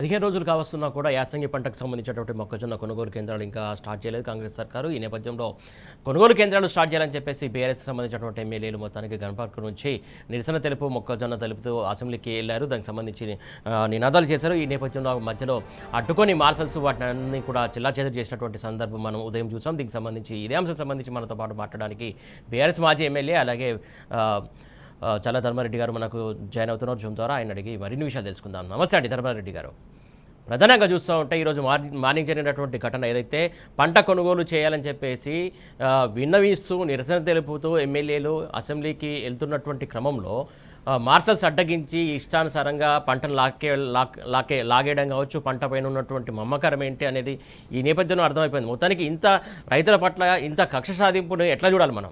15 రోజులు కావస్తున్నా కూడా యాసంగి పంటకు సంబంధించినటువంటి మొక్కజొన్న కొనుగోలు కేంద్రాలు ఇంకా స్టార్ట్ చేయలేదు కాంగ్రెస్ సర్కారు. ఈ నేపథ్యంలో కొనుగోలు కేంద్రాలు స్టార్ట్ చేయాలని చెప్పేసి బీఆర్ఎస్ సంబంధించినటువంటి ఎమ్మెల్యేలు మొత్తానికి గణపార్క్ నుంచి నిరసన తెలుపు మొక్కజొన్న తెలుపుతూ అసెంబ్లీకి వెళ్లారు. దానికి సంబంధించి నినాదాలు చేశారు. ఈ నేపథ్యంలో మధ్యలో అడ్డుకొని మార్షల్స్ వాటిని అన్ని కూడా చిల్లాచేదరు చేసినటువంటి సందర్భం మనం ఉదయం చూసాం. దీనికి సంబంధించి ఇదే అంశం సంబంధించి మనతో పాటు మాట్లాడడానికి బీఆర్ఎస్ మాజీ ఎమ్మెల్యే అలాగే చల్లా ధర్మారెడ్డి గారు మనకు జాయిన్ అవుతున్నారు జూమ్ ద్వారా. ఆయన అడిగి మరిన్ని విషయాలు తెలుసుకుందాం. నమస్తే అండి ధర్మారెడ్డి గారు. ప్రధానంగా చూస్తూ ఉంటే ఈరోజు మార్నింగ్ జరిగినటువంటి ఘటన ఏదైతే పంట కొనుగోలు చేయాలని చెప్పేసి విన్నవిస్తూ నిరసన తెలుపుతూ ఎమ్మెల్యేలు అసెంబ్లీకి వెళ్తున్నటువంటి క్రమంలో మార్షల్స్ అడ్డగించి ఇష్టానుసారంగా పంటను లాగేయడం కావచ్చు, పంట పైన ఉన్నటువంటి మమ్మకారం ఏంటి అనేది ఈ నేపథ్యంలో అర్థమైపోయింది. మొత్తానికి ఇంత రైతుల పట్ల ఇంత కక్ష సాధింపును ఎట్లా చూడాలి మనం?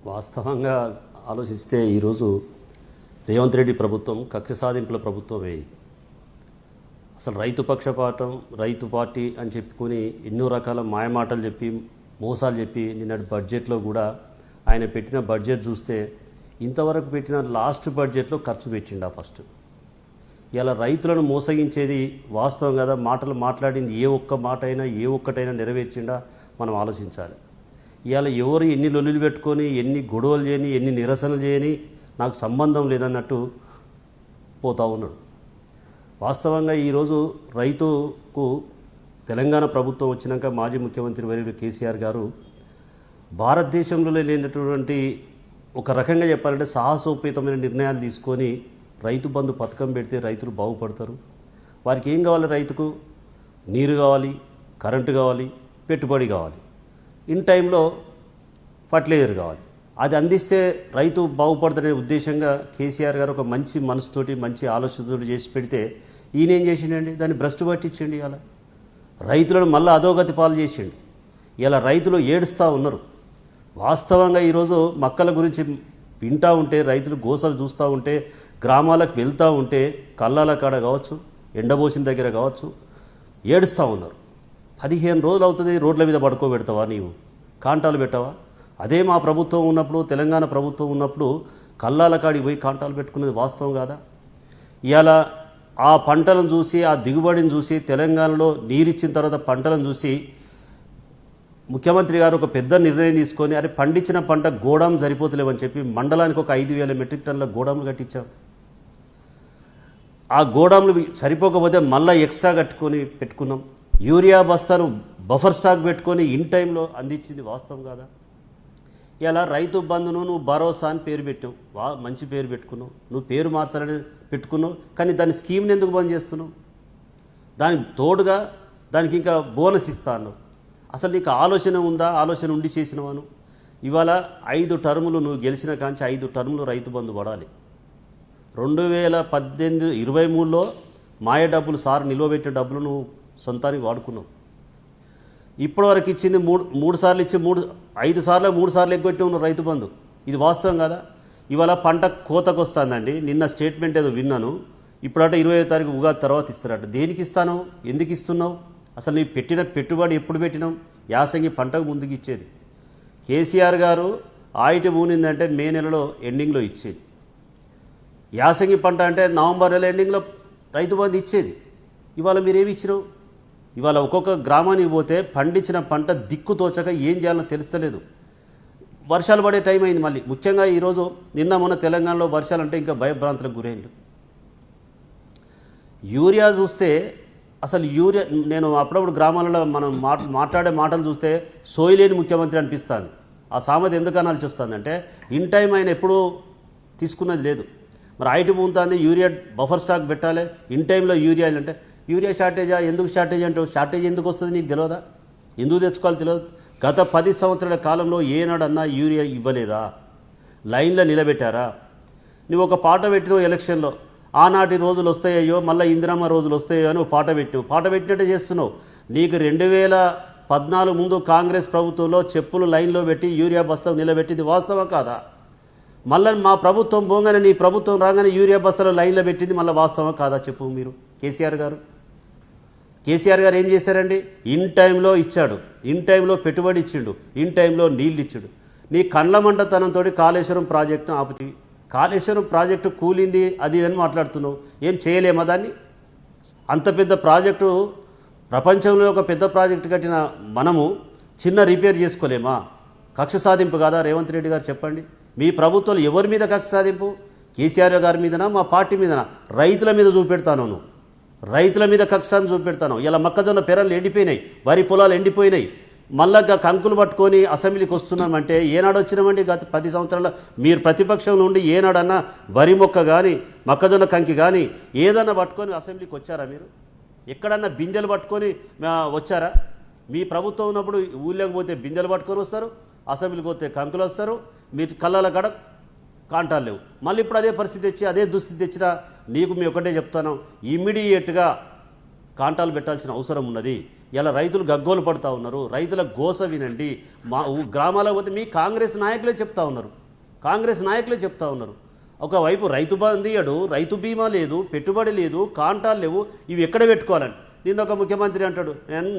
వాస్తవంగా ఆలోచిస్తే ఈరోజు రేవంత్ రెడ్డి ప్రభుత్వం కక్ష సాధింపుల ప్రభుత్వమే. అసలు రైతు పక్షపాతం, రైతు పార్టీ అని చెప్పుకొని ఎన్నో రకాల మాయమాటలు చెప్పి మోసాలు చెప్పి నిన్నటి బడ్జెట్లో కూడా ఆయన పెట్టిన బడ్జెట్ చూస్తే ఇంతవరకు పెట్టిన లాస్ట్ బడ్జెట్లో ఖర్చు పెట్టిండా ఫస్ట్. ఇలా రైతులను మోసగించేది వాస్తవం కదా. మాటలు మాట్లాడింది ఏ ఒక్క మాట అయినా ఏ ఒక్కటైనా నెరవేర్చిండా మనం ఆలోచించాలి. ఇవాళ ఎవరు ఎన్ని లొల్లులు పెట్టుకొని ఎన్ని గొడవలు చేయని ఎన్ని నిరసనలు చేయని నాకు సంబంధం లేదన్నట్టు పోతా ఉన్నాడు. వాస్తవంగా ఈరోజు రైతుకు తెలంగాణ ప్రభుత్వం వచ్చినాక మాజీ ముఖ్యమంత్రి వర్యులు కేసీఆర్ గారు భారతదేశంలో లేనటువంటి ఒక రకంగా చెప్పాలంటే సాహసోపేతమైన నిర్ణయాలు తీసుకొని రైతు బంధు పథకం పెడితే రైతులు బాగుపడతారు. వారికి ఏం కావాలి? రైతుకు నీరు కావాలి, కరెంటు కావాలి, పెట్టుబడి కావాలి, ఇన్ టైంలో ఫర్టిలైజర్ కావాలి. అది అందిస్తే రైతు బాగుపడదనే ఉద్దేశంగా కేసీఆర్ గారు ఒక మంచి మనసుతోటి మంచి ఆలోచనతోటి చేసి పెడితే ఈయనేం చేసిండండి? దాన్ని భ్రష్టు పట్టించండి. ఇలా రైతులను మళ్ళీ అధోగతి పాలు చేసిండు. ఇలా రైతులు ఏడుస్తూ ఉన్నారు. వాస్తవంగా ఈరోజు మక్కల గురించి వింటూ ఉంటే, రైతులు గోసలు చూస్తూ ఉంటే, గ్రామాలకు వెళ్తూ ఉంటే, కళ్ళాల కాడ కావచ్చు, ఎండబోసిన దగ్గర కావచ్చు, ఏడుస్తూ ఉన్నారు. 15 రోజులు అవుతుంది, రోడ్ల మీద పడుకోబెడతావా నీవు? కాంటాలు పెట్టవా? అదే మా ప్రభుత్వం ఉన్నప్పుడు, తెలంగాణ ప్రభుత్వం ఉన్నప్పుడు కల్లాల కాడికి పోయి కాంటాలు పెట్టుకునేది వాస్తవం కాదా? ఇవాళ ఆ పంటలను చూసి, ఆ దిగుబడిని చూసి, తెలంగాణలో నీరిచ్చిన తర్వాత పంటలను చూసి ముఖ్యమంత్రి గారు ఒక పెద్ద నిర్ణయం తీసుకొని అరే పండించిన పంట గోడాం సరిపోతలేవని చెప్పి మండలానికి ఒక 5,000 మెట్రిక్ టన్నుల గోడాంలు కట్టించాం. ఆ గోడాంలు సరిపోకపోతే మళ్ళీ ఎక్స్ట్రా కట్టుకొని పెట్టుకున్నాం. యూరియా బస్తాను బఫర్ స్టాక్ పెట్టుకొని ఇన్ టైంలో అందించింది వాస్తవం కాదా? ఇలా రైతు బంధును నువ్వు భరోసా అని పేరు పెట్టావు, మంచి పేరు పెట్టుకున్నావు, నువ్వు పేరు మార్చాలని పెట్టుకున్నావు, కానీ దాని స్కీమ్ని ఎందుకు బంద్ చేస్తున్నావు? దానికి తోడుగా దానికి ఇంకా బోనస్ ఇస్తా అన్నావు. అసలు నీకు ఆలోచన ఉందా? ఆలోచన ఉండి చేసినవాను? ఇవాళ 5 టర్ములు నువ్వు గెలిచిన కాంచి 5 టర్ములు రైతు బంధు పడాలి. 2018-23లో మాయ డబ్బులు సార్ నిల్వబెట్టిన డబ్బులు నువ్వు సొంతానికి వాడుకున్నావు. ఇప్పటివరకు ఇచ్చింది మూడు సార్లు ఇచ్చి 5 సార్లు 3 సార్లు ఎగ్గొట్టి ఉన్న రైతు బంధు. ఇది వాస్తవం కదా? ఇవాళ పంట కోతకు వస్తుందండి. నిన్న స్టేట్మెంట్ ఏదో విన్నాను. ఇప్పుడట 20వ తారీఖు ఉగాది తర్వాత ఇస్తారట. దేనికి ఇస్తాను? ఎందుకు ఇస్తున్నావు? అసలు నీ పెట్టిన పెట్టుబడి ఎప్పుడు పెట్టినావు? యాసంగి పంటకు ముందుకు ఇచ్చేది కేసీఆర్ గారు. ఆయిటి ఊనిందంటే మే నెలలో ఎండింగ్లో ఇచ్చేది. యాసంగి పంట అంటే నవంబర్ నెల ఎండింగ్లో రైతు బంధు ఇచ్చేది. ఇవాళ మీరేమి ఇచ్చినావు? ఇవాళ ఒక్కొక్క గ్రామానికి పోతే పండించిన పంట దిక్కు తోచక ఏం చేయాలో తెలుస్తలేదు. వర్షాలు పడే టైం అయింది. మళ్ళీ ముఖ్యంగా ఈరోజు నిన్న మొన్న తెలంగాణలో వర్షాలు అంటే ఇంకా భయభ్రాంతులకు గురైంది. యూరియా చూస్తే అసలు యూరియా, నేను అప్పుడప్పుడు గ్రామాలలో మనం మాట్లాడే మాటలు చూస్తే సోయిలేని ముఖ్యమంత్రి అనిపిస్తుంది. ఆ సామెత ఎందుకు అనాల్సి వస్తుందంటే ఇన్ టైం ఆయన ఎప్పుడూ తీసుకున్నది లేదు. మరి ఐటీ ఉంటుంది, యూరియా బఫర్ స్టాక్ పెట్టాలి, ఇన్ టైంలో యూరియా అంటే యూరియా షార్టేజా? ఎందుకు షార్టేజ్ అంటే షార్టేజ్ ఎందుకు వస్తుంది నీకు తెలియదా? ఎందుకు తెచ్చుకోవాలి తెలియదు. గత 10 సంవత్సరాల కాలంలో ఏనాడన్నా యూరియా ఇవ్వలేదా? లైన్లో నిలబెట్టారా? నువ్వు ఒక పాట పెట్టినావు ఎలక్షన్లో, ఆనాటి రోజులు వస్తాయో మళ్ళీ ఇందిరమ్మ రోజులు వస్తాయో అని పాట పెట్టినావు. పాట పెట్టినట్టే చేస్తున్నావు. నీకు 2014 ముందు కాంగ్రెస్ ప్రభుత్వంలో చెప్పులు లైన్లో పెట్టి యూరియా బస్తా నిలబెట్టింది వాస్తవం కాదా? మళ్ళీ మా ప్రభుత్వం పోగానే నీ ప్రభుత్వం రాగానే యూరియా బస్తాలు లైన్లో పెట్టింది మళ్ళీ వాస్తవం కాదా? చెప్పు మీరు. కేసీఆర్ గారు ఏం చేశారండి? ఇన్ టైంలో ఇచ్చాడు, ఇన్ టైంలో పెట్టుబడి ఇచ్చిండు, ఇన్ టైంలో నీళ్ళు ఇచ్చాడు. నీ కండ్ల మంటతనంతో కాళేశ్వరం ప్రాజెక్టును ఆపుతీ. కాళేశ్వరం ప్రాజెక్టు కూలింది అది అని మాట్లాడుతున్నావు. ఏం చేయలేమా దాన్ని? అంత పెద్ద ప్రాజెక్టు, ప్రపంచంలో ఒక పెద్ద ప్రాజెక్టు కట్టిన మనము చిన్న రిపేర్ చేసుకోలేమా? కక్ష సాధింపు కాదా రేవంత్ రెడ్డి గారు? చెప్పండి, మీ ప్రభుత్వాలు ఎవరి మీద కక్ష సాధింపు? కేసీఆర్ గారి మీదనా, మా పార్టీ మీదనా? రైతుల మీద చూపెడతాను, నువ్వు రైతుల మీద కక్షాన్ని చూపెడతాను. ఇలా మొక్కజొన్న పెరలు ఎండిపోయినాయి, వరి పొలాలు ఎండిపోయినాయి, మళ్ళా కంకులు పట్టుకొని అసెంబ్లీకి వస్తున్నామంటే ఏనాడు వచ్చినామండి? గత 10 సంవత్సరాల మీరు ప్రతిపక్షంలో ఉండి ఏనాడన్నా వరి మొక్క కానీ మొక్కజొన్న కంకి కానీ ఏదన్నా పట్టుకొని అసెంబ్లీకి వచ్చారా? మీరు ఎక్కడన్నా బిందెలు పట్టుకొని వచ్చారా? మీ ప్రభుత్వం ఉన్నప్పుడు ఊళ్ళోకి పోతే బిందెలు పట్టుకొని వస్తారు, అసెంబ్లీకి పోతే కంకులు వస్తారు, మీ కళ్ళల కాడ కాంటాలు లేవు. మళ్ళీ ఇప్పుడు అదే పరిస్థితి తెచ్చి అదే దుస్థితి తెచ్చినా నీకు మీ ఒకటే చెప్తాను, ఇమ్మీడియట్గా కాంటాలు పెట్టాల్సిన అవసరం ఉన్నది. ఇలా రైతులు గగ్గోలు పడుతూ ఉన్నారు. రైతుల గోస వినండి. మా గ్రామాలకు పోతే మీ కాంగ్రెస్ నాయకులే చెప్తా ఉన్నారు, కాంగ్రెస్ నాయకులే చెప్తా ఉన్నారు. ఒకవైపు రైతు బంధు ఇయ్యడు, రైతు బీమా లేదు, పెట్టుబడి లేదు, కాంటాలు లేవు, ఇవి ఎక్కడ పెట్టుకోవాలని. నిన్న ఒక ముఖ్యమంత్రి అంటాడు,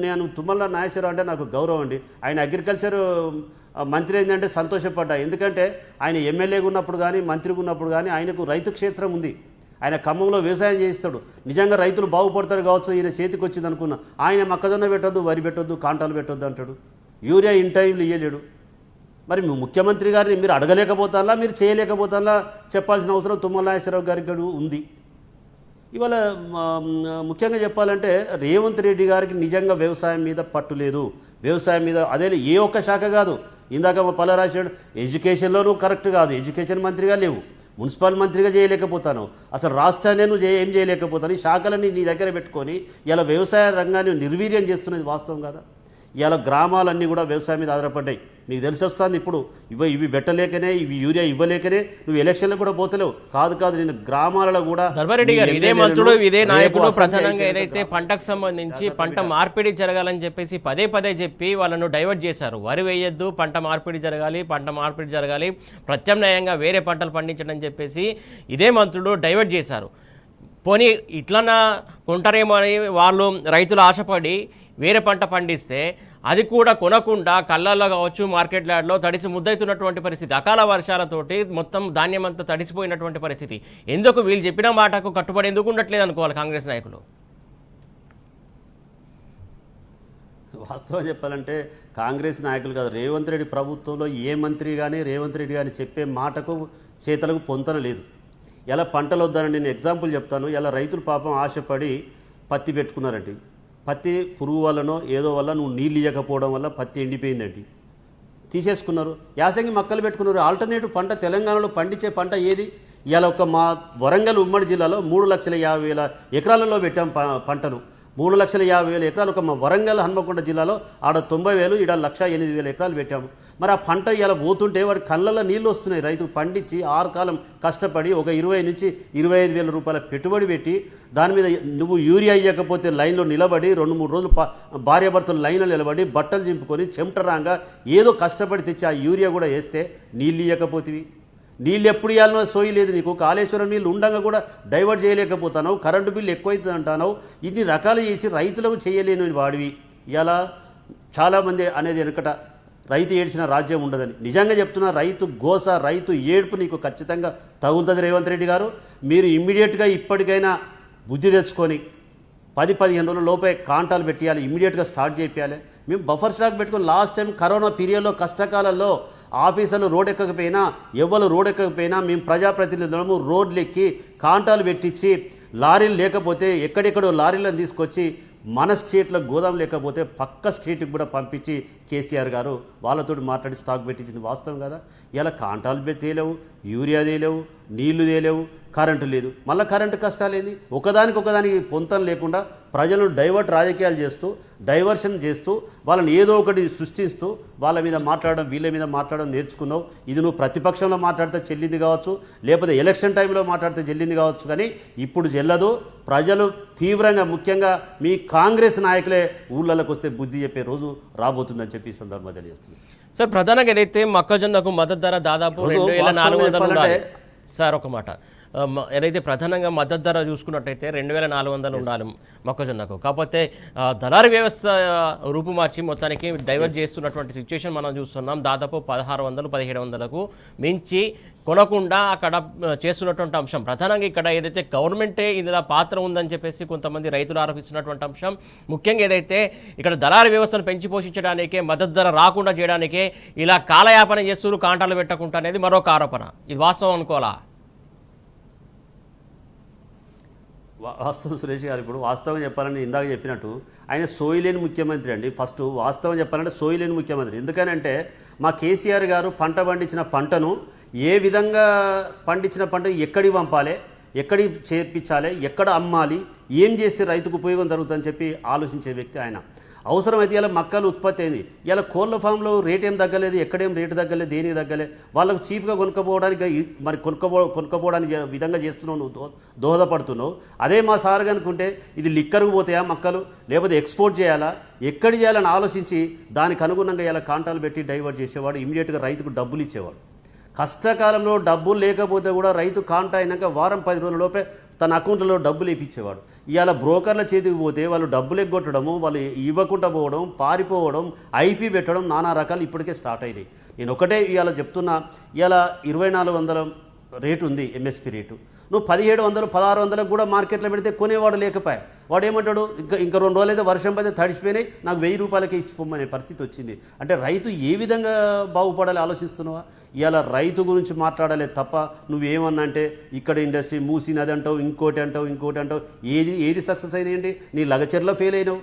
నేను తుమ్మల నాగేశ్వరరావు అంటే నాకు గౌరవం అండి, ఆయన అగ్రికల్చర్ మంత్రి ఏంటంటే సంతోషపడ్డా. ఎందుకంటే ఆయన ఎమ్మెల్యేగా ఉన్నప్పుడు కానీ మంత్రిగా ఉన్నప్పుడు కానీ ఆయనకు రైతు క్షేత్రం ఉంది, ఆయన ఖమ్మంలో వ్యవసాయం చేయిస్తాడు. నిజంగా రైతులు బాగుపడతారు కావచ్చు, ఈయన చేతికి వచ్చింది అనుకున్నా. ఆయన మొక్కజొన్న పెట్టొద్దు, వరి పెట్టొద్దు, కాంటాలు పెట్టొద్దు అంటాడు, యూరియా ఇన్ టైంలో ఇయ్యలేడు. మరి ముఖ్యమంత్రి గారిని మీరు అడగలేకపోతారా, మీరు చేయలేకపోతారా చెప్పాల్సిన అవసరం తుమ్మల నాగేశ్వరరావు గారికి ఉంది. ఇవాళ ముఖ్యంగా చెప్పాలంటే రేవంత్ రెడ్డి గారికి నిజంగా వ్యవసాయం మీద పట్టు లేదు. వ్యవసాయం మీద అదే ఏ ఒక్క శాఖ కాదు, ఇందాక పల్లరాశాడు, ఎడ్యుకేషన్లోనూ కరెక్ట్ కాదు, ఎడ్యుకేషన్ మంత్రిగా లేవు, మున్సిపల్ మంత్రిగా చేయలేకపోతాను, అసలు రాష్ట్రాన్ని నువ్వు ఏం చేయలేకపోతాను. ఈ శాఖలని నీ దగ్గర పెట్టుకొని ఇలా వ్యవసాయ రంగాన్ని నిర్వీర్యం చేస్తున్నది వాస్తవం కదా. ఇలా గ్రామాలన్నీ కూడా వ్యవసాయం మీద ఆధారపడ్డాయి. నీకు తెలిసి వస్తుంది ఇప్పుడు ఇవి పెట్టలేకనే, ఇవి యూరియా ఇవ్వలేకనే నువ్వు ఎలక్షన్లో కూడా పోతలేవు. కాదు నేను గ్రామాలలో కూడా ధర్మారెడ్డి గారు ఇదే మంత్రుడు ఇదే నాయకుడు ప్రధానంగా ఏదైతే పంటకు సంబంధించి పంట మార్పిడి జరగాలని చెప్పేసి పదే చెప్పి వాళ్ళను డైవర్ట్ చేశారు. వరి వేయొద్దు, పంట మార్పిడి జరగాలి, ప్రత్యామ్నాయంగా వేరే పంటలు పండించడం చెప్పేసి ఇదే మంత్రుడు డైవర్ట్ చేశారు. పోనీ ఇట్లన్నా కొంటారేమో అని వాళ్ళు రైతులు ఆశపడి వేరే పంట పండిస్తే అది కూడా కొనకుండా కళ్ళల్లో కావచ్చు, మార్కెట్ యార్డ్లో తడిసి ముద్దవుతున్నటువంటి పరిస్థితి, అకాల వర్షాలతోటి మొత్తం ధాన్యం అంతా తడిసిపోయినటువంటి పరిస్థితి. ఎందుకు వీళ్ళు చెప్పిన మాటకు కట్టుబడి ఎందుకు ఉండట్లేదు అనుకోవాలి కాంగ్రెస్ నాయకులు? వాస్తవం చెప్పాలంటే కాంగ్రెస్ నాయకులు కాదు, రేవంత్ రెడ్డి ప్రభుత్వంలో ఏ మంత్రి కానీ రేవంత్ రెడ్డి కానీ చెప్పే మాటకు చేతలకు పొంతన లేదు. ఎలా పంటలు వద్దానండి, నేను ఎగ్జాంపుల్ చెప్తాను. ఇలా రైతులు పాపం ఆశపడి పత్తి పెట్టుకున్నారండి, పత్తి పురుగు వల్లనో ఏదో వల్ల నువ్వు నీళ్ళు ఇవ్వకపోవడం వల్ల పత్తి ఎండిపోయిందండి, తీసేసుకున్నారు. యాసంగి మొక్కలు పెట్టుకున్నారు. ఆల్టర్నేటివ్ పంట తెలంగాణలో పండించే పంట ఏది? ఇలా మా వరంగల్ ఉమ్మడి జిల్లాలో 3,50,000 ఎకరాలలో పెట్టాం పంటను. 3,50,000 ఎకరాలు ఒక మా వరంగల్ హన్మకొండ జిల్లాలో ఆడ 90,000, ఈడ 1,08,000 ఎకరాలు పెట్టాము. మరి ఆ పంట ఇలా పోతుంటే వాడి కళ్ళల్లో నీళ్ళు వస్తున్నాయి. రైతు పండించి 6 కాలం కష్టపడి ఒక 20,000 నుంచి 25,000 రూపాయల పెట్టుబడి పెట్టి దాని మీద నువ్వు యూరియా ఇవ్వకపోతే లైన్లో నిలబడి 2-3 రోజులు భార్యాభర్తలు లైన్లో నిలబడి బట్టలు చింపుకొని చెమటరాంగా ఏదో కష్టపడి తెచ్చి ఆ యూరియా కూడా వేస్తే నీళ్ళు ఇవ్వకపోతేవి. నీళ్ళు ఎప్పుడు ఇవ్వాలనో సోయి లేదు నీకు. కాళేశ్వరం నీళ్ళు ఉండగా కూడా డైవర్ట్ చేయలేకపోతున్నావు, కరెంటు బిల్లు ఎక్కువైతుంది అంటున్నావు. ఇన్ని రకాలు చేసి రైతులకు చేయలేని వాడివి. ఇలా చాలామంది అనేది వెనకట రైతు ఏడ్చిన రాజ్యం ఉండదని. నిజంగా చెప్తున్నా, రైతు గోస, రైతు ఏడుపు నీకు ఖచ్చితంగా తగులుతుంది రేవంత్ రెడ్డి గారు. మీరు ఇమ్మీడియట్గా ఇప్పటికైనా బుద్ధి తెచ్చుకొని 10-15 రోజుల లోపే కాంటాలు పెట్టేయాలి, ఇమ్మీడియట్గా స్టార్ట్ చేయాలి. మేము బఫర్ స్టాక్ పెట్టుకుని లాస్ట్ టైం కరోనా పీరియడ్లో కష్టకాలంలో ఆఫీసర్లు రోడ్ ఎక్కకపోయినా, ఎవ్వరు రోడ్ ఎక్కకపోయినా మేము ప్రజాప్రతినిధులము రోడ్లు ఎక్కి కాంటాలు పెట్టించి, లారీలు లేకపోతే ఎక్కడెక్కడో లారీలను తీసుకొచ్చి మన స్టేట్లో గోదాం లేకపోతే పక్క స్టేట్కి కూడా పంపించి కేసీఆర్ గారు వాళ్ళతో మాట్లాడి స్టాక్ పెట్టించింది వాస్తవం కదా. ఇలా కాంటాలు తేలేవు, యూరియా తేలేవు, నీళ్లు తేలేవు, కరెంటు లేదు. మళ్ళీ కరెంటు కష్టాలు ఏంది? ఒకదానికి పొంతం లేకుండా ప్రజలను రాజకీయాలు చేస్తూ డైవర్షన్ చేస్తూ వాళ్ళని ఏదో ఒకటి సృష్టిస్తూ వాళ్ళ మీద మాట్లాడడం, వీళ్ళ మీద మాట్లాడడం నేర్చుకున్నావు. ఇది నువ్వు ప్రతిపక్షంలో మాట్లాడితే చెల్లింది కావచ్చు, లేకపోతే ఎలక్షన్ టైంలో మాట్లాడితే చెల్లింది కావచ్చు, కానీ ఇప్పుడు చెల్లదు. ప్రజలు తీవ్రంగా, ముఖ్యంగా మీ కాంగ్రెస్ నాయకులే ఊళ్ళలోకి వస్తే బుద్ధి చెప్పే రోజు రాబోతుందని చెప్పి ఈ సందర్భంగా తెలియజేస్తుంది. సార్, ప్రధానంగా ఏదైతే మొక్కజొన్నకు మద్దతు ధర దాదాపు 2,400 ఉండాలి సార్. ఒక మాట, ఏదైతే ప్రధానంగా మద్దతు ధర చూసుకున్నట్టయితే 2,400 ఉండాలి మొక్కజొన్నకు. కాకపోతే దళారీ వ్యవస్థ రూపుమార్చి మొత్తానికి డైవర్ట్ చేస్తున్నటువంటి సిచ్యువేషన్ మనం చూస్తున్నాం. దాదాపు 1,600-1,700కు మించి కొనకుండా అక్కడ చేస్తున్నటువంటి అంశం ప్రధానంగా ఇక్కడ ఏదైతే గవర్నమెంటే ఇందులో పాత్ర ఉందని చెప్పేసి కొంతమంది రైతులు ఆరోపిస్తున్నటువంటి అంశం, ముఖ్యంగా ఏదైతే ఇక్కడ దళారీ వ్యవస్థను పెంచి పోషించడానికే, మద్దతు ధర రాకుండా చేయడానికే ఇలా కాలయాపన చేస్తూ కాంటాలు పెట్టకుండా అనేది మరొక ఆరోపణ. ఇది వాస్తవం అనుకోవాలా? వాస్తవం సురేష్ గారు, ఇప్పుడు వాస్తవం చెప్పాలని ఇందాక చెప్పినట్టు ఆయన సోయిలేని ముఖ్యమంత్రి అండి. ఫస్ట్ వాస్తవం చెప్పాలంటే సోయిలేని ముఖ్యమంత్రి. ఎందుకనంటే మా కేసీఆర్ గారు పంట పండించిన పంటను ఏ విధంగా పండించిన పంట ఎక్కడికి పంపాలి, ఎక్కడికి చేర్పించాలి, ఎక్కడ అమ్మాలి, ఏం చేస్తే రైతుకు ఉపయోగం జరుగుతుందని చెప్పి ఆలోచించే వ్యక్తి ఆయన. అవసరమైతే ఇలా మక్కలు ఉత్పత్తి అయింది, ఇలా కోళ్ళ ఫామ్లో రేట్ ఏం తగ్గలేదు, ఎక్కడేం రేటు తగ్గలేదు, దేనికి తగ్గలేదు. వాళ్ళకు చీఫ్గా కొనుక్కోపోవడానికి మరి కొనుక్కోపోవడానికి విధంగా చేస్తున్నావు, నువ్వు దోహదపడుతున్నావు. అదే మా సార్ అనుకుంటే ఇది లిక్కర్కు పోతాయా మక్కలు, లేకపోతే ఎక్స్పోర్ట్ చేయాలా, ఎక్కడ చేయాలని ఆలోచించి దానికి అనుగుణంగా ఇలా కాంటాలు పెట్టి డైవర్ట్ చేసేవాడు. ఇమీడియట్గా రైతుకు డబ్బులు ఇచ్చేవాడు. కష్టకాలంలో డబ్బులు లేకపోతే కూడా రైతు కాంటా అయినాక వారం 10 రోజుల లోపే తన అకౌంట్లో డబ్బులు ఇప్పించేవాడు. ఇవాళ బ్రోకర్ల చేతికి పోతే వాళ్ళు డబ్బులు ఎగ్గొట్టడము, వాళ్ళు ఇవ్వకుండా పోవడం, పారిపోవడం, ఐపీ పెట్టడం, నానా రకాలు ఇప్పటికే స్టార్ట్ అయినాయి. నేను ఒకటే ఇవాళ చెప్తున్నా, ఇవాళ 2400 రేటు ఉంది ఎంఎస్పీ రేటు. నువ్వు 1700, 1600 కూడా మార్కెట్లో పెడితే కొనేవాడు లేకపోయా. వాడు ఏమంటాడు, ఇంకా 2 రోజులు అయితే వర్షం పడితే తడిసిపోయినాయి, నాకు 1000 రూపాయలకే ఇచ్చిపోమనే పరిస్థితి వచ్చింది. అంటే రైతు ఏ విధంగా బాగుపడాలి ఆలోచిస్తున్నావా? ఇవాళ రైతు గురించి మాట్లాడాలి తప్ప నువ్వేమన్నా అంటే ఇక్కడ ఇండస్ట్రీ మూసినది అంటావు, ఇంకోటి అంటావు. ఏది సక్సెస్ అయినాయండి? నీ లగచర్లో ఫెయిల్ అయినావు,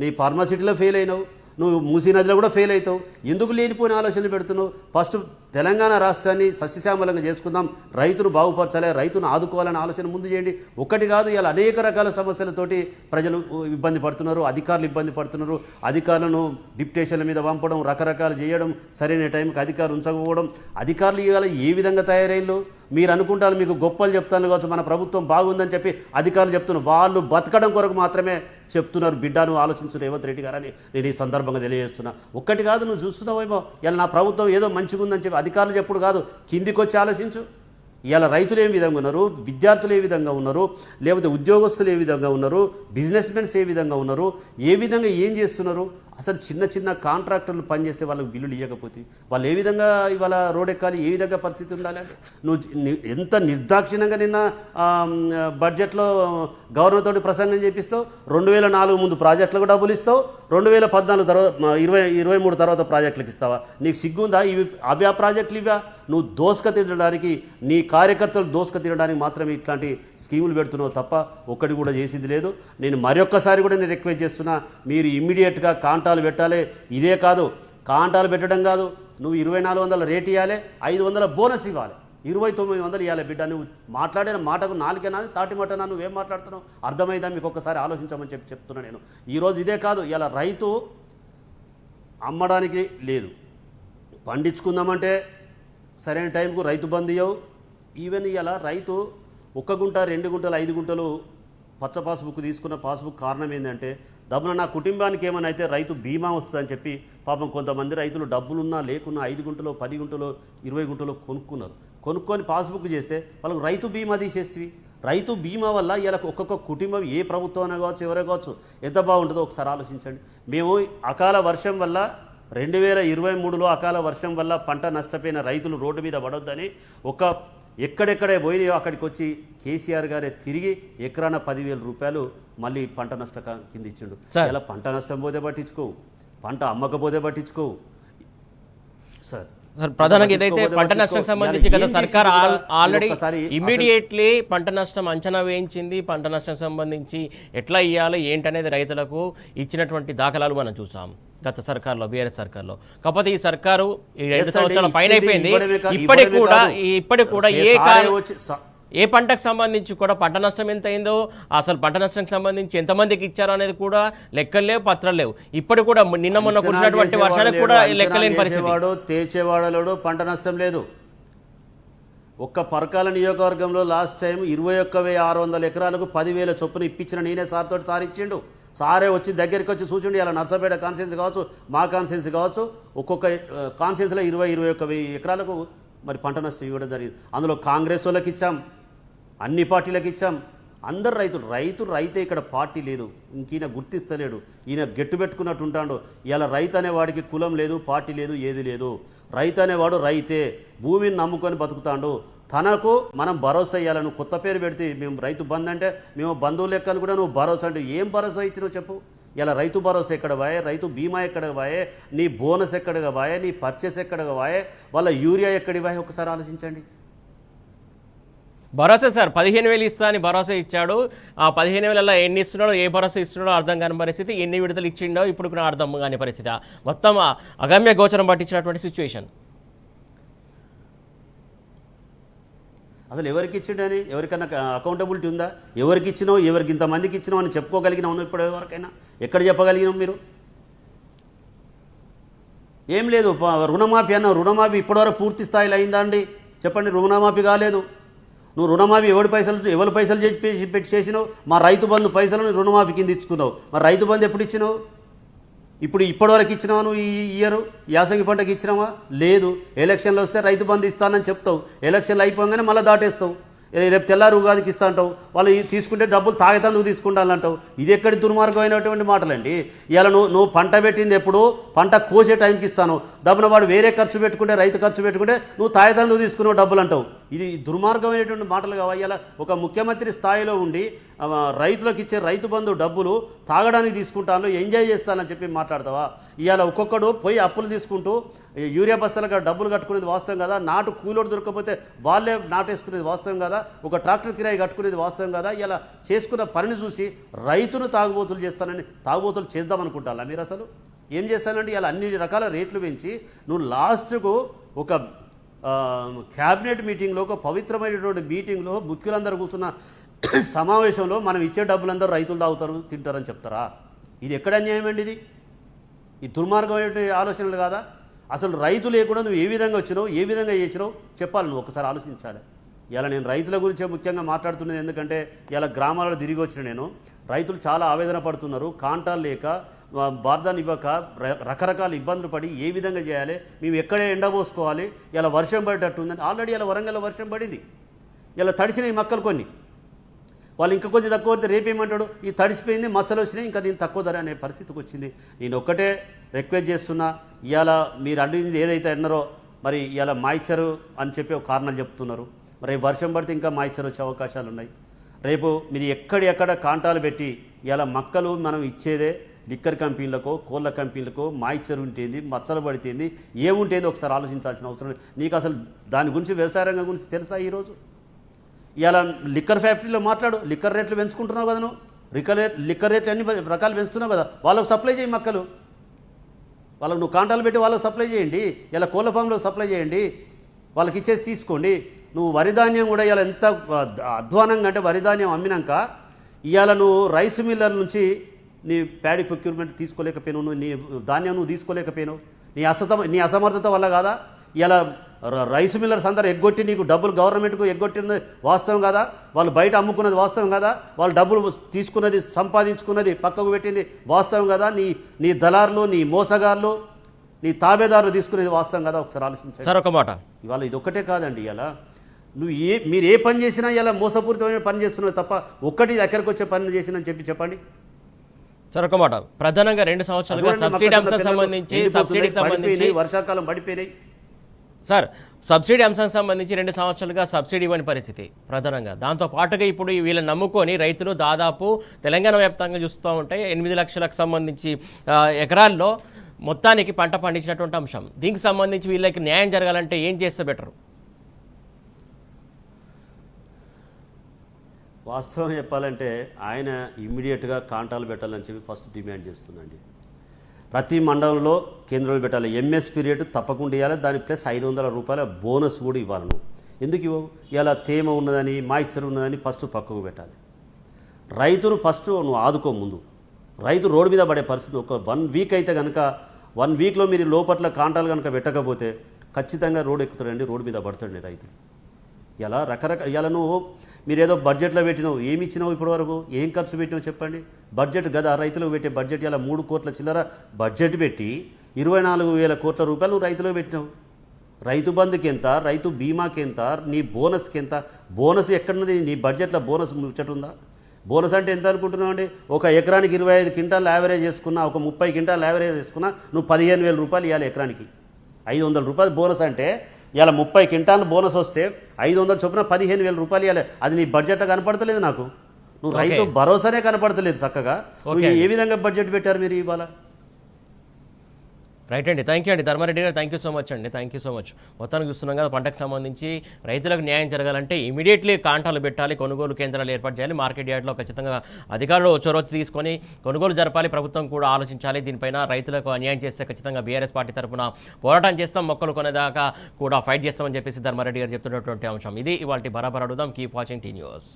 నీ ఫార్మాసిటీలో ఫెయిల్ అయినావు, నువ్వు మూసీ నదిలో కూడా ఫెయిల్ అవుతావు. ఎందుకు లేనిపోయిన ఆలోచనలు పెడుతున్నావు? ఫస్ట్ తెలంగాణ రాష్ట్రాన్ని సస్యశ్యామలంగా చేసుకుందాం, రైతును బాగుపరచాలి, రైతును ఆదుకోవాలనే ఆలోచన ముందు చేయండి. ఒకటి కాదు, ఇలా అనేక రకాల సమస్యలతోటి ప్రజలు ఇబ్బంది పడుతున్నారు, అధికారులు ఇబ్బంది పడుతున్నారు. అధికారులను డిప్యుటేషన్ల మీద పంపడం, రకరకాలు చేయడం, సరైన టైంకి అధికారులు ఉంచకపోవడం. అధికారులు ఇవాళ ఏ విధంగా తయారయ్యారు? మీరు అనుకుంటారు మీకు గొప్పలు చెప్తాను కావచ్చు, మన ప్రభుత్వం బాగుందని చెప్పి అధికారులు చెప్తున్నారు. వాళ్ళు బతకడం కొరకు మాత్రమే చెప్తున్నారు. బిడ్డను ఆలోచించిన రేవంత్ రెడ్డి గారని నేను ఈ సందర్భంగా తెలియజేస్తున్నా. ఒక్కటి కాదు, నువ్వు చూస్తున్నావేమో ఇలా నా ప్రభుత్వం ఏదో మంచిగా ఉందని చెప్పి అధికారులు చెప్పుడు కాదు, కిందికి వచ్చి ఆలోచించు. ఇవాళ రైతులు ఏ విధంగా ఉన్నారు, విద్యార్థులు ఏ విధంగా ఉన్నారు, లేకపోతే ఉద్యోగస్తులు ఏ విధంగా ఉన్నారు, బిజినెస్ మెన్స్ ఏ విధంగా ఉన్నారు, ఏ విధంగా ఏం చేస్తున్నారు. అసలు చిన్న కాంట్రాక్టర్లు పనిచేస్తే వాళ్ళకి బిల్లులు ఇవ్వకపోతే వాళ్ళు ఏ విధంగా ఇవాళ రోడ్ ఎక్కాలి, ఏ విధంగా పరిస్థితి ఉండాలి అంటే నువ్వు ఎంత నిర్దాక్షిణ్యంగా నిన్న బడ్జెట్లో గవర్నర్ తోటి ప్రసంగం చేపిస్తావు. 2004 ముందు ప్రాజెక్టులకు డబ్బులు ఇస్తావు, 2014 తర్వాత 23 తర్వాత ప్రాజెక్టులకు ఇస్తావా? నీకు సిగ్గుందా? అవి ఆ ప్రాజెక్టులు ఇవా? నువ్వు దోసుక తినడానికి, నీ కార్యకర్తలు దోసుక తినడానికి మాత్రమే ఇట్లాంటి స్కీములు పెడుతున్నావు తప్ప ఒక్కటి కూడా చేసింది లేదు. నేను మరొక్కసారి కూడా నేను రిక్వెస్ట్ చేస్తున్నా, మీరు ఇమ్మీడియట్గా కాంటాలు పెట్టాలి. ఇదే కాదు, కాంటాలు పెట్టడం కాదు, నువ్వు 2400 రేట్ ఇవ్వాలి, 500 బోనస్ ఇవ్వాలి, 2900 ఇవ్వాలి. బిడ్డ నువ్వు మాట్లాడిన మాటకు నాలుగేనా తాటి మాటనా? నువ్వేం మాట్లాడుతున్నావు? అర్థమైందా? మీకు ఒక్కసారి ఆలోచించమని చెప్తున్నా నేను. ఈరోజు ఇదే కాదు, ఇలా రైతు అమ్మడానికి లేదు, పండించుకుందామంటే సరైన టైంకు రైతు బంధు ఇవ్వవు. ఈవెన్ ఇలా రైతు 1 గుంట, 2 గుంటలు, 5 గుంటలు పచ్చ పాస్బుక్ తీసుకున్న పాస్బుక్ కారణం ఏంటంటే డబ్బున నా కుటుంబానికి ఏమైనా అయితే రైతు బీమా వస్తుందని చెప్పి పాపం కొంతమంది రైతులు డబ్బులున్నా లేకున్నా 5 గుంటలో, 10 గుంటలో, 20 గుంటలో కొనుక్కొని పాస్బుక్ చేస్తే వాళ్ళకు రైతు బీమా తీసేసి, రైతు బీమా వల్ల ఇలా ఒక్కొక్క కుటుంబం ఏ ప్రభుత్వం అయినా కావచ్చు, ఎవరే కావచ్చు, ఎంత బాగుంటుందో ఒకసారి ఆలోచించండి. మేము అకాల వర్షం వల్ల 2023లో అకాల వర్షం వల్ల పంట నష్టపోయిన రైతులు రోడ్డు మీద పడొద్దని ఎక్కడెక్కడే పోయినాయో అక్కడికి వచ్చి కేసీఆర్ గారే తిరిగి ఎకరాన 10,000 రూపాయలు మళ్ళీ పంట నష్టం కింద ఇచ్చిండు. ఇలా పంట నష్టం పోతే పట్టించుకోవు, పంట అమ్మకపోతే పట్టించుకోవు సార్. ప్రధానంగా ఏదైతే పంట నష్టం సంబంధించి గత సర్కార్ ఆల్రెడీ ఇమ్మీడియట్లీ పంట నష్టం అంచనా వేయించింది. పంట నష్టం సంబంధించి ఎట్లా ఇవ్వాలి ఏంటనేది రైతులకు ఇచ్చినటువంటి దాఖలాలు మనం చూసాం గత సర్కార్లో, బీఆర్ఎస్ సర్కార్లో. కాకపోతే ఈ సర్కారు 2 సంవత్సరాల పైన అయిపోయింది. ఇప్పటికి కూడా ఏ పంటకు సంబంధించి కూడా పంట నష్టం ఎంత అయిందో, అసలు పంట నష్టం సంబంధించి ఎంతమందికి ఇచ్చారో అనేది కూడా లెక్కలు లేవు, పత్రాలు లేవు. ఇప్పటికి కూడా నిన్న మొన్న కురిసినటువంటి వర్షాలకు కూడా లెక్కలేని పరిస్థితి. తేచేవాడలోడు పంట నష్టం లేదు. ఒక్క పరకాల నియోజకవర్గంలో లాస్ట్ టైం 21,600 ఎకరాలకు 10,000 చొప్పున ఇప్పించిన నేనే సార్తో ఇచ్చిండు. సారే వచ్చి దగ్గరికి వచ్చి చూచుండి. ఇలా నర్సపేట కాన్స్టిట్యున్సీ కావచ్చు, మా కాన్స్టిట్యున్సీ కావచ్చు, ఒక్కొక్క కాన్స్టిట్యున్సీలో 20,000 ఎకరాలకు మరి పంట నష్టం ఇవ్వడం జరిగింది. అందులో కాంగ్రెస్ వాళ్ళకి ఇచ్చాం, అన్ని పార్టీలకు ఇచ్చాం, అందరు రైతే ఇక్కడ పార్టీ లేదు. ఈయన గుర్తిస్తలేడు, ఈయన గెట్టు పెట్టుకున్నట్టు ఉంటాడు. ఇలా రైతు అనేవాడికి కులం లేదు, పార్టీ లేదు, ఏది లేదు. రైతు అనేవాడు రైతే, భూమిని నమ్ముకొని బతుకుతాడు. తనకు మనం భరోసా ఇవ్వాలి. నువ్వు కొత్త పేరు పెడితే మేము రైతు బంధు అంటే మేము బంధువు లెక్కలు కూడా నువ్వు భరోసా అంటే ఏం భరోసా ఇచ్చినావు చెప్పు. ఇలా రైతు భరోసా ఎక్కడ పోయే, రైతు బీమా ఎక్కడ పోయే, నీ బోనస్ ఎక్కడికి పోయే, నీ పర్చేస్ ఎక్కడికి పోయే, వాళ్ళ యూరియా ఎక్కడికి పోయే, ఒకసారి ఆలోచించండి. భరోసా సార్ 15,000 ఇస్తా అని భరోసా ఇచ్చాడు. ఆ 15,000 ఎన్ని ఇస్తున్నాడో, ఏ భరోసా ఇస్తున్నాడో అర్థం కాని పరిస్థితి, ఎన్ని విడుదల ఇచ్చిండో ఇప్పుడు కూడా అర్థం కాని పరిస్థితి. మొత్తం అగమ్య గోచరం పట్టించినటువంటి సిచ్యువేషన్. అసలు ఎవరికి ఇచ్చిండని ఎవరికైనా అకౌంటబిలిటీ ఉందా? ఎవరికి ఇచ్చినావు, ఎవరికి ఇంతమందికి ఇచ్చినావు అని చెప్పుకోగలిగినావు ఇప్పుడు ఎవరికైనా? ఎక్కడ చెప్పగలిగినావు మీరు? ఏం లేదు. రుణమాఫీ అన్న, రుణమాఫీ ఇప్పటివరకు పూర్తి స్థాయిలో అయిందా అండి? చెప్పండి. రుణమాఫీ కాలేదు. నువ్వు రుణమాఫీ ఎవరి పైసలు పెట్టి చేసినావు? మా రైతు బంధు పైసలను రుణమాఫీ కింద ఇచ్చుకున్నావు. మరి రైతు బంధు ఎప్పుడు ఇచ్చినావు? ఇప్పటివరకు ఇచ్చినావా? నువ్వు ఈ ఇయర్ యాసంగి పంటకి ఇచ్చినావా? లేదు. ఎలక్షన్లు వస్తే రైతు బంధు ఇస్తానని చెప్తావు, ఎలక్షన్లు అయిపోగానే మళ్ళీ దాటేస్తావు. రేపు తెల్లారు ఉగాదికి ఇస్తా అంటావు, వాళ్ళు తీసుకుంటే డబ్బులు తాగేతందుకు తీసుకుంటానంటావు. ఇది ఎక్కడి దుర్మార్గమైనటువంటి మాటలండి. ఇలా నువ్వు పంట పెట్టింది ఎప్పుడు? పంట కోసే టైంకి ఇస్తాను. డబ్బున వాడు వేరే ఖర్చు పెట్టుకుంటే, రైతు ఖర్చు పెట్టుకుంటే నువ్వు తాగేతందుకు తీసుకున్నావు డబ్బులు అంటావు. ఇది దుర్మార్గమైనటువంటి మాటలు కావా? ఇలా ఒక ముఖ్యమంత్రి స్థాయిలో ఉండి రైతులకు ఇచ్చే రైతు బంధు డబ్బులు తాగడానికి తీసుకుంటాను, ఎంజాయ్ చేస్తానని చెప్పి మాట్లాడతావా? ఇవాళ ఒక్కొక్కడు పోయి అప్పులు తీసుకుంటూ యూరియా బస్తాలకు డబ్బులు కట్టుకునేది వాస్తవం కదా? నాటు కూలోడు దొరకకపోతే వాళ్ళే నాటేసుకునేది వాస్తవం కదా? ఒక ట్రాక్టర్ కిరాయి కట్టుకునేది వాస్తవం కదా? ఇలా చేసుకున్న పనిని చూసి రైతును తాగుబోతులు చేస్తానని తాగుబోతులు చేద్దామనుకుంటారా మీరు? అసలు ఏం చేస్తానండి? ఇలా అన్ని రకాల రేట్లు పెంచి నువ్వు లాస్ట్కు ఒక క్యాబినెట్ మీటింగ్లో, ఒక పవిత్రమైనటువంటి మీటింగ్లో ముఖ్యులందరూ కూర్చున్న సమావేశంలో మనం ఇచ్చే డబ్బులందరూ రైతులు తాగుతారు, తింటారని చెప్తారా? ఇది ఎక్కడ అన్యాయం అండి? ఇది దుర్మార్గమైన ఆలోచనలు కాదా? అసలు రైతు లేకుండా నువ్వు ఏ విధంగా వచ్చినావు, ఏ విధంగా చేసినావు చెప్పాలి. నువ్వు ఒకసారి ఆలోచించాలి. ఇలా నేను రైతుల గురించే ముఖ్యంగా మాట్లాడుతున్నది. ఎందుకంటే ఇలా గ్రామాలలో తిరిగి వచ్చిన నేను రైతులు చాలా ఆవేదన పడుతున్నారు. కాంటాలు లేక, బార్దాన్ని ఇవ్వక రకరకాల ఇబ్బందులు పడి ఏ విధంగా చేయాలి, మేము ఎక్కడే ఎండబోసుకోవాలి, ఇలా వర్షం పడేటట్టు ఉందని. ఆల్రెడీ ఇలా వరంగల్లో వర్షం పడింది. ఇలా తడిసిన ఈ మొక్కలు కొన్ని వాళ్ళు ఇంకా కొంచెం తక్కువ పడితే రేపేమంటాడు, ఈ తడిసిపోయింది, మచ్చలు వచ్చినాయి, ఇంకా నేను తక్కువ ధర అనే పరిస్థితికి వచ్చింది. నేను ఒక్కటే రిక్వెస్ట్ చేస్తున్నా, ఇవాళ మీరు అడిగింది ఏదైతే అన్నారో మరి ఇలా మాయిచరు అని చెప్పి ఒక కారణాలు చెప్తున్నారు. మరి వర్షం పడితే ఇంకా మాయిచరు వచ్చే అవకాశాలు ఉన్నాయి. రేపు మీరు ఎక్కడెక్కడ కాంటాలు పెట్టి ఇలా మొక్కలు మనం ఇచ్చేదే లిక్కర్ కంపెనీలకో, కోళ్ళ కంపెనీలకో మాయిచరు ఉంటేంది, మచ్చలు పడితేంది, ఏముంటేంది ఒకసారి ఆలోచించాల్సిన అవసరం లేదు. నీకు అసలు దాని గురించి, వ్యవసాయ రంగం గురించి తెలుసా? ఈరోజు ఇలా లిక్కర్ ఫ్యాక్టరీలో మాట్లాడు, లిక్కర్ రేట్లు పెంచుకుంటున్నావు కదా నువ్వు, లిక్కర్ రేట్లు అన్ని రకాలు పెంచుతున్నావు కదా, వాళ్ళకు సప్లై చేయి మొక్కలు, వాళ్ళకు నువ్వు కాంటాలు పెట్టి వాళ్ళకు సప్లై చేయండి. ఇలా కోళ్ళ ఫామ్లో సప్లై చేయండి, వాళ్ళకి ఇచ్చేసి తీసుకోండి. నువ్వు వరిధాన్యం కూడా ఇలా ఎంత అధ్వానంగా అంటే, వరిధాన్యం అమ్మినాక ఇవాళ నువ్వు రైస్ మిల్లర్ నుంచి నీ ప్యాడీ ప్రొక్యూర్మెంట్ తీసుకోలేకపోయినావు, నీ ధాన్యం నువ్వు తీసుకోలేకపోయినావు. నీ అసమర్థత వల్ల కాదా? ఇలా రైస్ మిల్లర్స్ అందరూ ఎగ్గొట్టి నీకు డబ్బులు గవర్నమెంట్కు ఎగ్గొట్టినది వాస్తవం కదా? వాళ్ళు బయట అమ్ముకున్నది వాస్తవం కదా? వాళ్ళు డబ్బులు తీసుకున్నది, సంపాదించుకున్నది పక్కకు పెట్టింది వాస్తవం కదా? నీ దళారులు, నీ మోసగారులు, నీ తాబేదారులు తీసుకునేది వాస్తవం కదా? ఒకసారి ఆలోచించండి సార్. ఒక మాట, ఇవాళ ఇది ఒక్కటే కాదండి. ఇలా మీరు ఏ పని చేసినా ఇలా మోసపూరితమైన పని చేస్తున్నారు తప్ప ఒక్కటి దగ్గరకు వచ్చే పని చేసినని చెప్పండి సార్. ఒక మాట, ప్రధానంగా 2 సంవత్సరాలుగా సబ్సిడీ అంశం సంబంధించి, సబ్సిడీకి సంబంధించి వర్షాకాలం పడిపోయినాయి సార్. సబ్సిడీ అంశానికి సంబంధించి 2 సంవత్సరాలుగా సబ్సిడీ ఇవ్వని పరిస్థితి ప్రధానంగా. దాంతో పాటుగా ఇప్పుడు వీళ్ళని నమ్ముకొని రైతులు దాదాపు తెలంగాణ వ్యాప్తంగా చూస్తూ ఉంటే 8 లక్షలకు సంబంధించి ఎకరాల్లో మొత్తానికి పంట పండించినటువంటి అంశం. దీనికి సంబంధించి వీళ్ళకి న్యాయం జరగాలంటే ఏం చేస్తే బెటర్? వాస్తవం చెప్పాలంటే ఆయన ఇమ్మీడియట్గా కాంటాలు పెట్టాలని చెప్పి ఫస్ట్ డిమాండ్ చేస్తున్నాండి. ప్రతి మండలంలో కేంద్రాలు పెట్టాలి, ఎంఎస్పీ రేటు తప్పకుండా ఇవ్వాలి, దాని ప్లస్ 500 రూపాయల బోనస్ కూడా ఇవ్వాలి. నువ్వు ఎందుకు ఇవ్వవు? ఇలా తేమ ఉన్నదని, మాయిశ్చర్ ఉన్నదని ఫస్ట్ పక్కకు పెట్టాలి. రైతును ఫస్ట్ నువ్వు ఆదుకో. ముందు రైతు రోడ్డు మీద పడే పరిస్థితి. ఒక 1 వీక్ అయితే కనుక, 1 వీక్లో మీరు లోపట్ల కాంటాలు కనుక పెట్టకపోతే ఖచ్చితంగా రోడ్డు ఎక్కుతాడండి, రోడ్డు మీద పడతాడండి రైతు. ఇలా ఇలా నువ్వు మీరు ఏదో బడ్జెట్లో పెట్టినావు, ఏమి ఇచ్చినావు ఇప్పటివరకు? ఏం ఖర్చు పెట్టినావు చెప్పండి? బడ్జెట్ కదా, రైతులకు పెట్టే బడ్జెట్ ఇలా 3 కోట్ల చిల్లర బడ్జెట్ పెట్టి 24,000 కోట్ల రూపాయలు నువ్వు రైతులకు పెట్టినావు. రైతు బంధుకి ఎంత, రైతు బీమాకి ఎంత, నీ బోనస్కి ఎంత? బోనస్ ఎక్కడున్నది? నీ బడ్జెట్లో బోనస్ ముచ్చటుందా? బోనస్ అంటే ఎంత అనుకుంటున్నావు అండి? ఒక ఎకరానికి 25 క్వింటాల్ యావరేజ్ చేసుకున్నా, ఒక 30 క్వింటాల్ యావరేజ్ చేసుకున్నా నువ్వు 15,000 రూపాయలు ఇవ్వాలి ఎకరానికి. 500 రూపాయలు బోనస్ అంటే ఇలా 30 క్వింటాల్ బోనస్ వస్తే 500 చొప్పున 15,000 రూపాయలు ఇవ్వాలి. అది నీ బడ్జెట్ కనపడతలేదు నాకు. నువ్వు రైతు భరోసానే కనపడతలేదు చక్కగా. నువ్వు ఏ విధంగా బడ్జెట్ పెట్టారు మీరు ఇవాళ? రైట్ అండి, థ్యాంక్ యూ అండి ధర్మారెడ్డి గారు, థ్యాంక్ యూ సో మచ్ అండి, థ్యాంక్ యూ సో మచ్. మొత్తానికి చూస్తున్నాం కదా, పంటకు సంబంధించి రైతులకు న్యాయం జరగాలంటే ఇమీడియట్లీ కాంటాలు పెట్టాలి, కొనుగోలు కేంద్రాలు ఏర్పాటు చేయాలి, మార్కెట్ యార్డ్లో ఖచ్చితంగా అధికారులు చొరవ తీసుకొని కొనుగోలు జరపాలి, ప్రభుత్వం కూడా ఆలోచించాలి. దీనిపైన రైతులకు అన్యాయం చేస్తే ఖచ్చితంగా బీఆర్ఎస్ పార్టీ తరఫున పోరాటం చేస్తాం, మొక్కలు కొనేదాకా కూడా ఫైట్ చేస్తామని చెప్పేసి ధర్మారెడ్డి గారు చెప్తున్నటువంటి అంశం ఇది. ఇవాళ బరాబర్ అడుగుదాం. Keep watching tea news.